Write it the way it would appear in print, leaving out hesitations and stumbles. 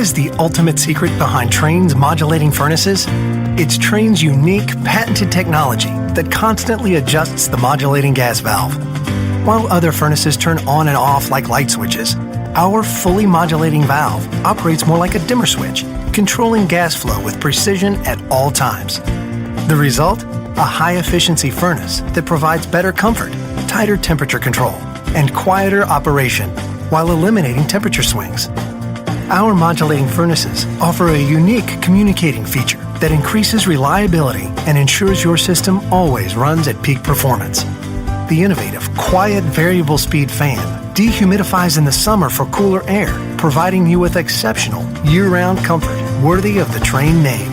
is the ultimate secret behind Trane's modulating furnaces? It's Trane's unique, patented technology that constantly adjusts the modulating gas valve. While other furnaces turn on and off like light switches, our fully modulating valve operates more like a dimmer switch, controlling gas flow with precision at all times. The result? A high-efficiency furnace that provides better comfort, tighter temperature control, and quieter operation while eliminating temperature swings. Our modulating furnaces offer a unique communicating feature that increases reliability and ensures your system always runs at peak performance. The innovative, quiet, variable speed fan dehumidifies in the summer for cooler air, providing you with exceptional, year-round comfort worthy of the Trane name.